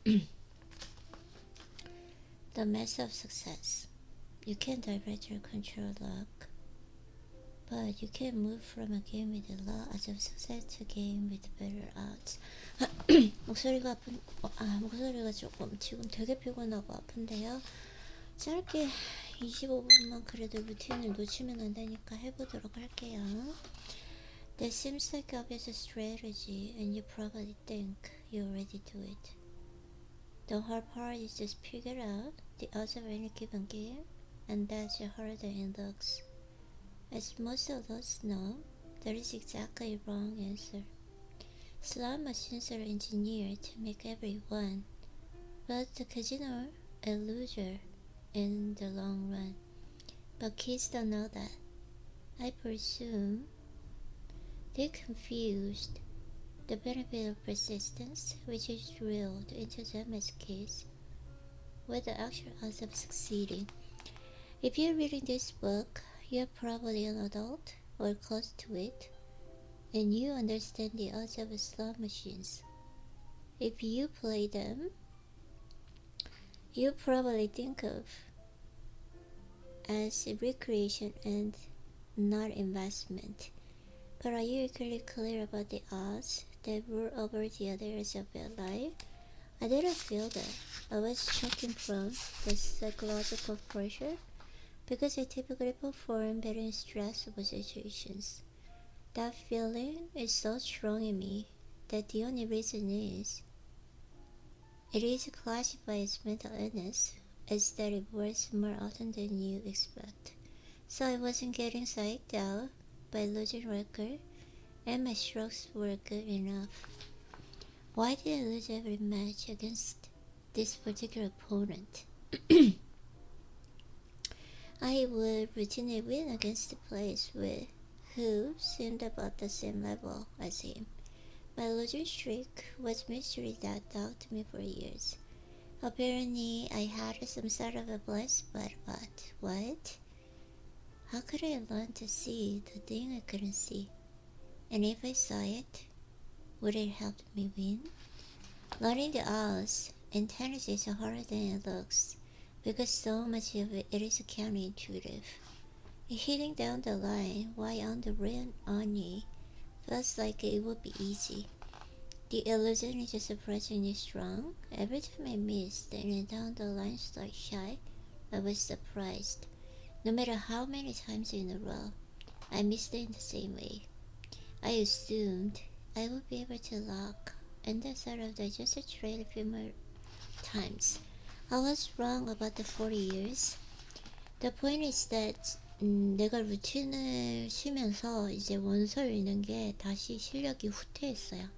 The mess of success. You can direct or control luck, but you can move from a game with a lot of success to a game with better odds. 목소리가 조금 지금 되게 피곤하고 아픈데요. 짧게 25분만 그래도 루틴을 놓치면 안 되니까 해보도록 할게요. That seems like obvious strategy, and you probably think you already do it. The hard part is just figure out the odds of any given game, and that's harder than it looks. As most of us know, that is exactly the wrong answer. Slot machines are engineered to make everyone, but the casino a loser in the long run. But kids don't know that. I presume they confused the benefit of persistence, which is drilled into them as kids, with the actual odds of succeeding. If you're reading this book, you're probably an adult or close to it, and you understand the odds of slot machines. If you play them, you probably think of as recreation and not investment. But are you equally clear about the odds that rule over the other areas of your life? I didn't feel that. I was choking from the psychological pressure because I typically perform better in stressful situations. That feeling is so strong in me that the only reason is it is classified as mental illness, is that it works more often than you expect. So I wasn't getting psyched out by losing record, and my strokes were good enough. Why did I lose every match against this particular opponent? I would routinely win against the players who seemed about the same level as him. My losing streak was mystery that dogged me for years. Apparently, I had some sort of a blind spot, but what? How could I learn to see the thing I couldn't see? And if I saw it, would it help me win? Learning the odds in tennis is harder than it looks because so much of it is counterintuitive. Hitting down the line while on the rim only feels like it would be easy. The illusion is surprisingly strong. Every time I missed and down the line start shy, I was surprised. No matter how many times in a row, I missed it in the same way. I assumed I would be able to lock, and that's sort of just a trade a few more times. I was wrong about the 40 years. The point is that 내가 루틴을 쉬면서 이제 원서를 읽는 게 다시 실력이 후퇴했어요.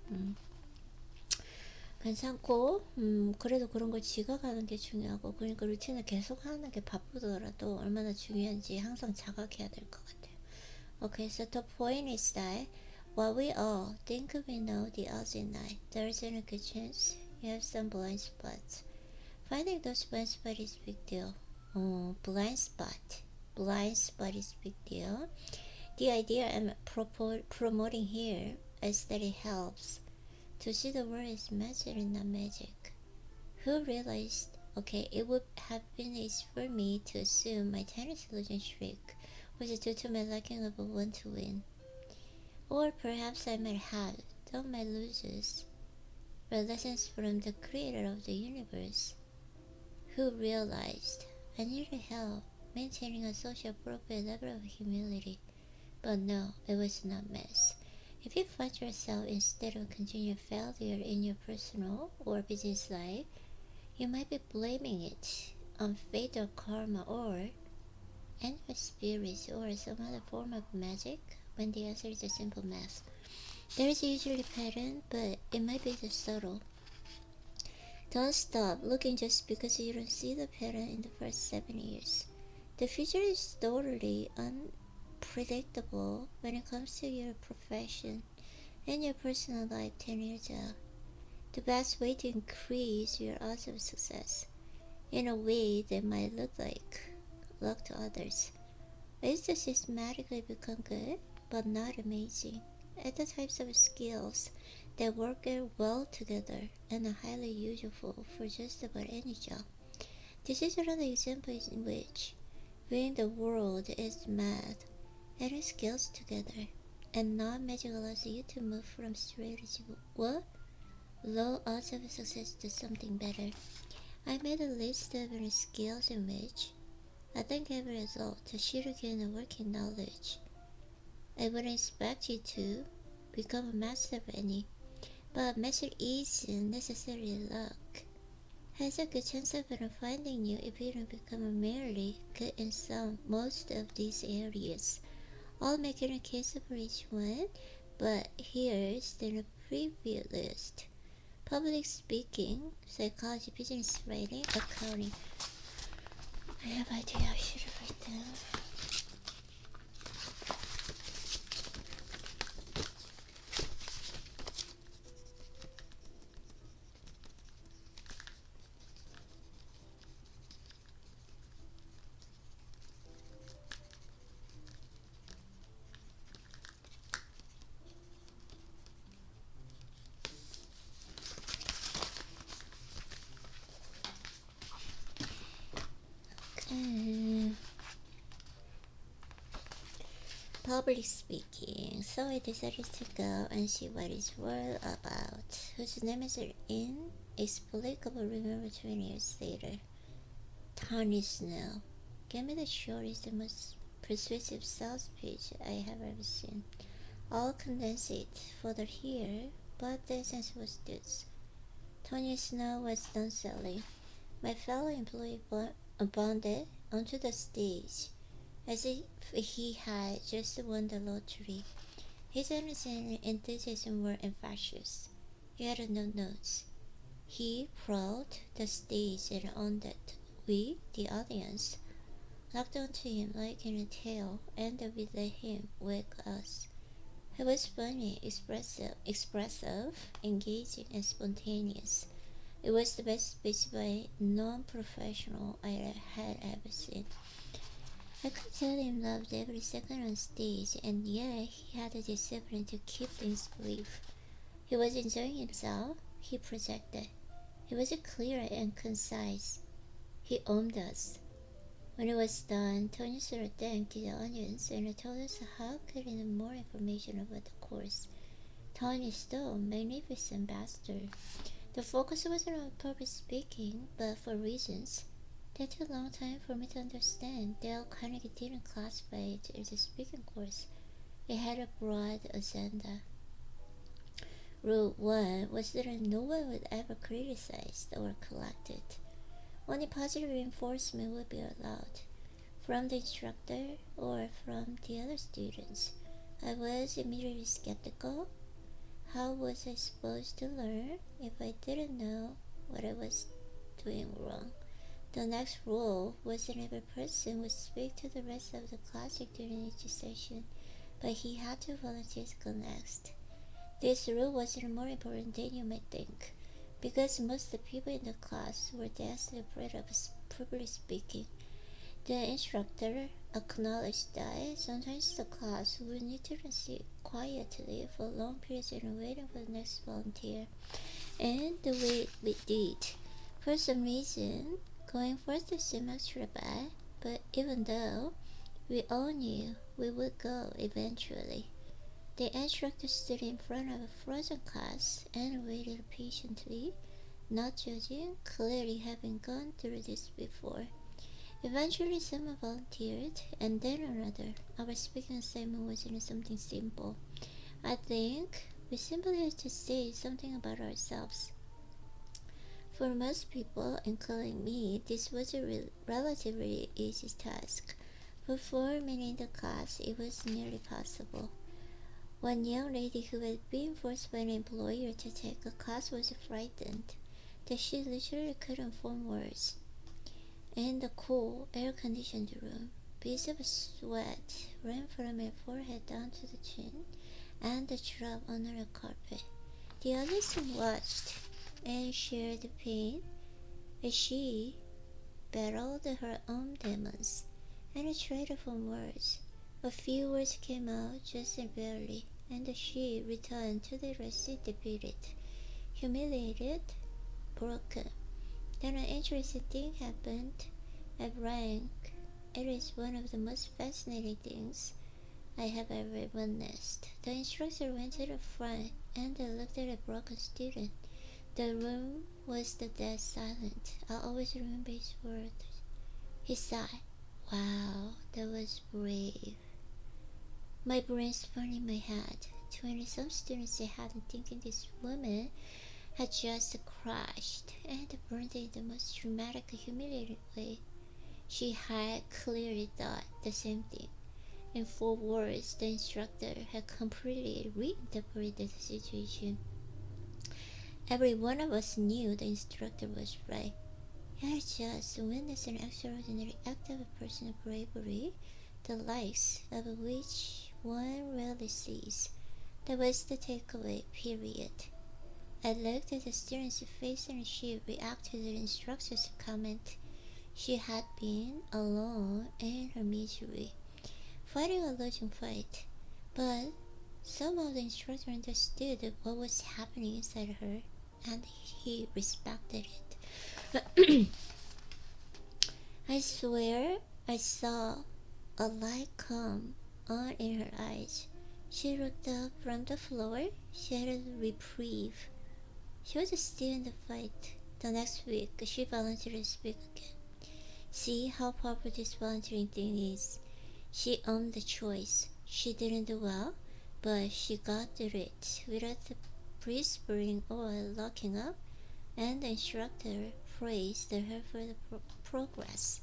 괜찮고 그래도 그런 걸 지각하는 게 중요하고, 그러니까 루틴을 계속 하는 게 바쁘더라도 얼마나 중요한지 항상 자각해야 될 것 같아요. Okay, so the point is that while we all think we know the odds in life, there is a good chance you have some blind spots. Finding those blind spots is a big deal. Blind spot is a big deal. The idea I'm promoting here is that it helps to see the world as magic and not magic. Who realized, okay, it would have been easy for me to assume my tennis losing streak was due to my lacking of a one to win. Or perhaps I might have, though my losses were lessons from the creator of the universe, who realized I needed help maintaining a social appropriate level of humility. But no, it was not mess. If you find yourself instead of continued failure in your personal or business life, you might be blaming it on fate or karma or animal spirits or some other form of magic, when the answer is a simple math. There is usually a pattern, but it might be just subtle. Don't stop looking just because you don't see the pattern in the first 7 years. The future is totally unpredictable when it comes to your profession and your personal life 10 years out. The best way to increase your odds of success in a way that might look like luck to others is to systematically become good but not amazing at the types of skills that work well together and are highly useful for just about any job. This is another example in which viewing the world as math and skills together, and not magic allows you to move from strategy what low odds of success to something better. I made a list of skills in which I think every result should gain a working knowledge. I wouldn't expect you to become a master of any, but master isn't necessarily luck. Has a good chance of finding you if you don't become merely good in most of these areas. I'll make a case for each one, but here's the preview list. Public speaking, psychology, business writing, accounting. I have idea I should write down. Public speaking. So I decided to go and see what it's all about. Whose name is inexplicable. Remember 20 years later. Tony Snow. Give me the shortest and most persuasive sales pitch I have ever seen. I'll condense it further here, but the essence was this. Tony Snow was done selling. My fellow employee bounded onto the stage as if he had just won the lottery. His energy and enthusiasm were infectious. He had no notes. He prowled the stage and on that we, the audience, locked onto him like in a tail, and we let him wag us. He was funny, expressive, engaging, and spontaneous. It was the best speech by a non-professional I had ever seen. I could tell him loved every second on stage, and yet he had the discipline to keep things brief. He was enjoying himself. He projected. He was clear and concise. He owned us. When it was done, Tony sort of thanked the audience and told us how could he more information about the course. Tony Stowe, magnificent bastard. The focus wasn't on public speaking, but for reasons that took a long time for me to understand. Dale Carnegie didn't classify it as a speaking course. It had a broad agenda. Rule 1 was that no one would ever criticize or collect it. Only positive reinforcement would be allowed, from the instructor or from the other students. I was immediately skeptical. How was I supposed to learn if I didn't know what I was doing wrong? The next rule was that every person would speak to the rest of the class during each session, but he had to volunteer to go next. This rule wasn't more important than you might think, because most of the people in the class were desperately afraid of public speaking. The instructor acknowledged that sometimes the class would need to sit quietly for long periods and waiting for the next volunteer, and we did. For some reason, going first seemed extra bad, but even though we all knew we would go eventually, the instructor stood in front of a frozen class and waited patiently, not judging, clearly having gone through this before. Eventually someone volunteered, and then another. Our speaking assignment wasn't something simple. I think we simply had to say something about ourselves. For most people, including me, this was a relatively easy task, but for many in the class it was nearly possible. One young lady who had been forced by an employer to take a class was frightened that she literally couldn't form words. In the cool, air-conditioned room, beads of sweat ran from her forehead down to the chin and dropped on the carpet. The others watched and shared the pain as she battled her own demons and tried to form words. A few words came out just barely. and she returned to the rest defeated, humiliated, broken. Then an interesting thing happened at rank. It is one of the most fascinating things I have ever witnessed. The instructor went to the front and looked at a broken student. The room was dead silent. I always remember his words. He sighed. Wow, that was brave. My brain spun in my head. 20-some students I hadn't thinking this woman had just crashed and burned in the most dramatic, humiliating way. She had clearly thought the same thing. In 4 words, the instructor had completely reinterpreted the situation. Every one of us knew the instructor was right. He had just witnessed an extraordinary act of personal bravery, the likes of which one rarely sees. That was the takeaway, period. I looked at the student's face and she reacted to the instructor's comment. She had been alone in her misery, fighting a losing fight, but somehow the instructor understood what was happening inside her and he respected it. I swear I saw a light come on in her eyes. She looked up from the floor. She had a reprieve. She was still in the fight. The next week, she volunteered to speak again. See how powerful this volunteering thing is. She owned the choice. She didn't do well, but she got through it without the whispering or locking up, and the instructor praised her for the progress.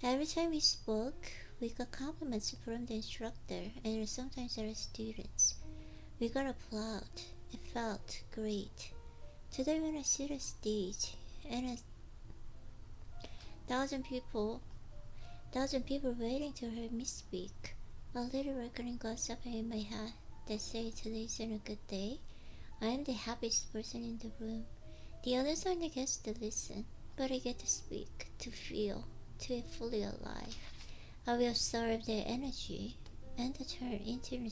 Every time we spoke, we got compliments from the instructor and sometimes our students. We got applaud. It felt great. Today when I see the stage and thousand people waiting to hear me speak, a little recording goes up in my head that says today's a good day. I am the happiest person in the room. The others only get to listen, but I get to speak, to feel, to be fully alive. I will absorb their energy and turn into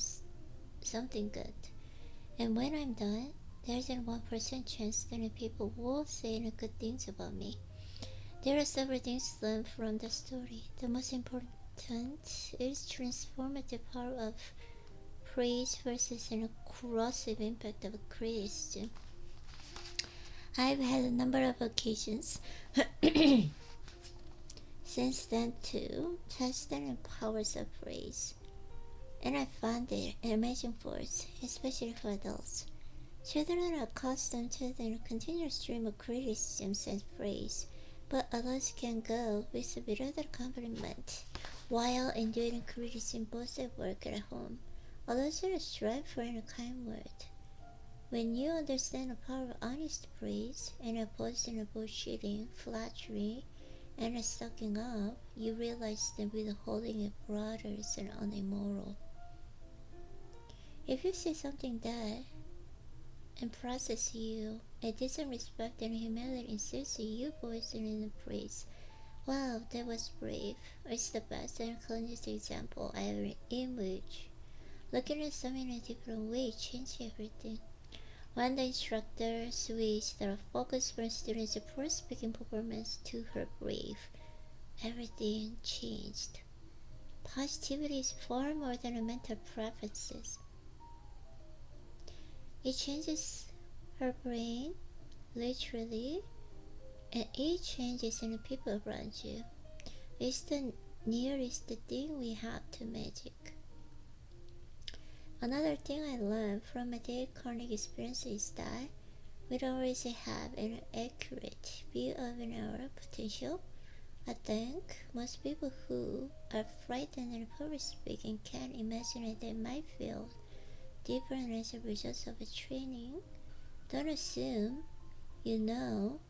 something good. And when I'm done, there's a 1% chance that people will say good things about me. There are several things learned from the story. The most important is transformative power of praise versus an corrosive impact of criticism. I've had a number of occasions since then to test the powers of praise, and I found it an amazing force, especially for adults. Children are accustomed to the continuous stream of criticism and praise, but adults can go with a bit of compliment while enduring criticism both at work and at home. Adults are strive for a kind word. When you understand the power of honest praise and opposing bullshitting, flattery, and sucking up, you realize that withholding it broader and unimmoral. If you say something that impresses you, a decent respect and humility insists you voice it in praise. Wow, that was brave. It's the best and cleanest example I ever imaged. Looking at something in a different way changed everything. When the instructor switched the focus from students' poor speaking performance to her brave, everything changed. Positivity is far more than a mental preferences. It changes her brain, literally, and it changes in the people around you. It's the nearest thing we have to magic. Another thing I learned from my Dale Carnegie experience is that we don't always have an accurate view of our potential. I think most people who are frightened and public speaking can't imagine that they might feel different as a result of a training. Don't assume you know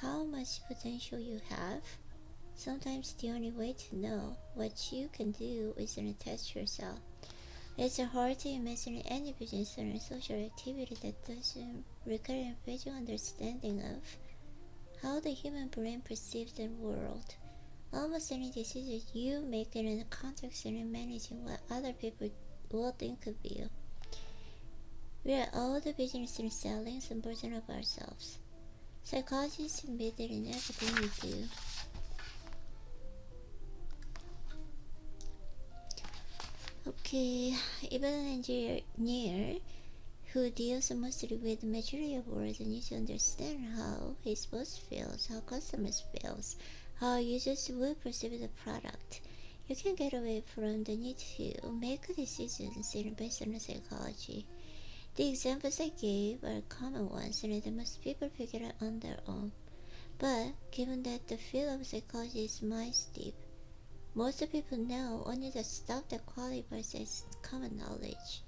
how much potential you have. Sometimes the only way to know what you can do is to test yourself. It's hard to imagine any business or social activity that doesn't require a basic understanding of how the human brain perceives the world. Almost any decision you make in a context and in managing what other people will think of you We are all the business and selling some version of ourselves. Psychologists admit that in everything we do. Okay, even an engineer who deals mostly with material words needs to understand how his boss feels, how customers feels, how users will perceive the product. You can get away from the need to make decisions based on psychology. The examples I gave are common ones and most people figure out on their own. But given that the field of psychology is miles deep, most people know only the stuff that qualifies as common knowledge.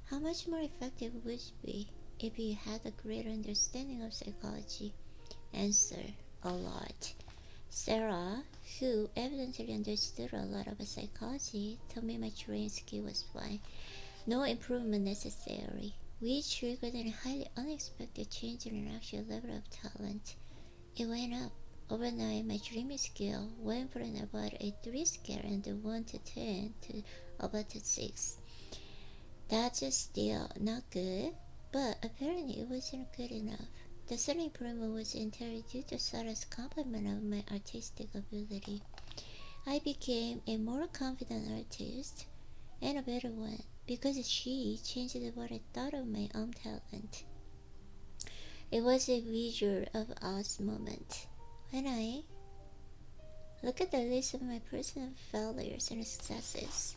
How much more effective would it be if you had a greater understanding of psychology? Answer: a lot. Sarah, who evidently understood a lot of psychology, told me my drawing skill was fine. No improvement necessary. We triggered a highly unexpected change in an actual level of talent. It went up. Overnight, my dreaming skill went from about a 3 scale and 1 to 10 to about a 6. That's still not good, but apparently it wasn't good enough. The sudden improvement was entirely due to Sarah's compliment of my artistic ability. I became a more confident artist and a better one because she changed what I thought of my own talent. It was a Wizard of Oz moment. When I look at the list of my personal failures and successes,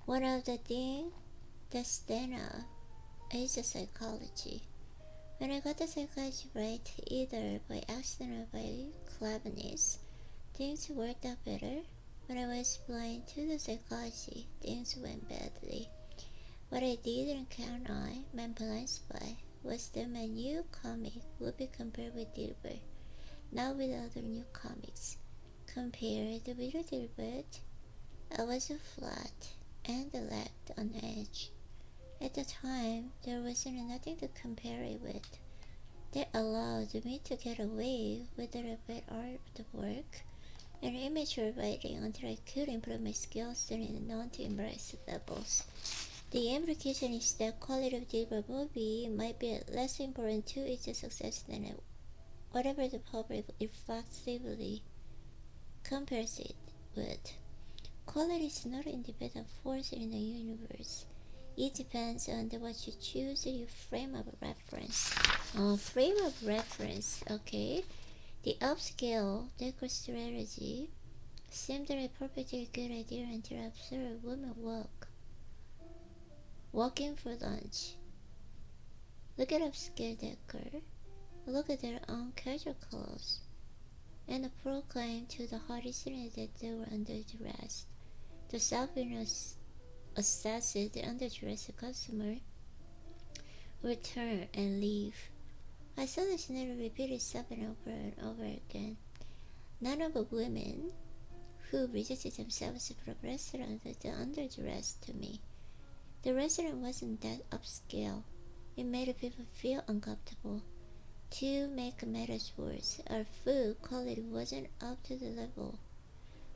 one of the things that stand out is the psychology. When I got the psychology right, either by accident or by cleverness, things worked out better. When I was blind to the psychology, things went badly. What I didn't count on, my blind spot, was that my new comic would be compared with Dilbert, not with other new comics. Compared with Dilbert, I was flat and lacked on edge. At the time, there wasn't nothing to compare it with. That allowed me to get away with a bit artwork and immature writing until I could improve my skills to non-embarrassing levels. The implication is that quality of the movie might be less important to its success than whatever the public effectively compares it with. Quality is not an independent force in the universe. It depends on what you choose your frame of reference. Frame of reference, okay. The upscale decor strategy seemed a perfectly good idea until I observed women walking for lunch. Look at upscale decor. Look at their own casual clothes. And proclaim to the haughty that they were underdressed. The self-assessed underdressed customer would turn and leave. I saw the scenario repeat itself over and over again. None of the women who rejected themselves from the restaurant looked underdressed to me. The restaurant wasn't that upscale. It made people feel uncomfortable. To make matters worse, our food quality wasn't up to the level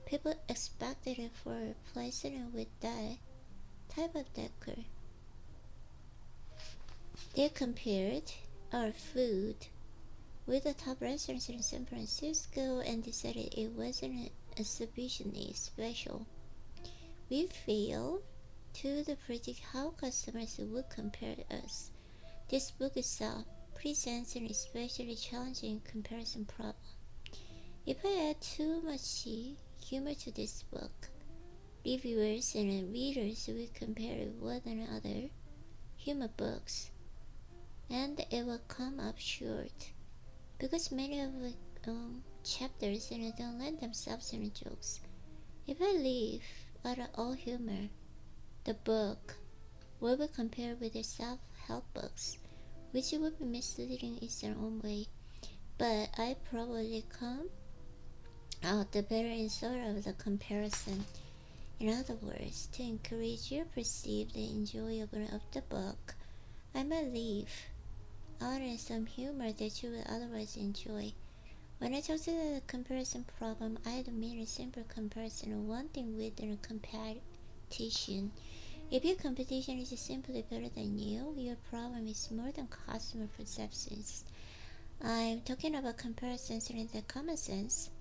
people expected it for a place with that type of decor. They compared our food with the top restaurants in San Francisco and decided it wasn't sufficiently special. We failed to predict how customers would compare us. This book itself presents an especially challenging comparison problem. If I add too much humor to this book, reviewers and readers will compare one another humor books, and it will come up short because many of the chapters don't lend themselves to jokes. If I leave out all humor, the book will be compared with the self-help books, which would be misleading in their own way. But I probably come out the better result of the comparison. In other words, to encourage your perceived enjoyment of the book, I might leave out some humor that you would otherwise enjoy. When I talk to the comparison problem, I don't mean a simple comparison of one thing with a competition. If your competition is simply better than you, your problem is more than customer perceptions. I'm talking about comparisons in the common sense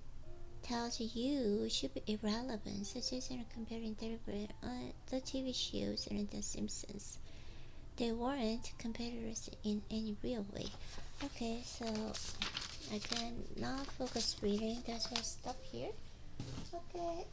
tells you should be irrelevant, such as comparing the TV shows and The Simpsons. They weren't competitors in any real way. Okay, so again, now focus reading. That's why I stop here. Okay.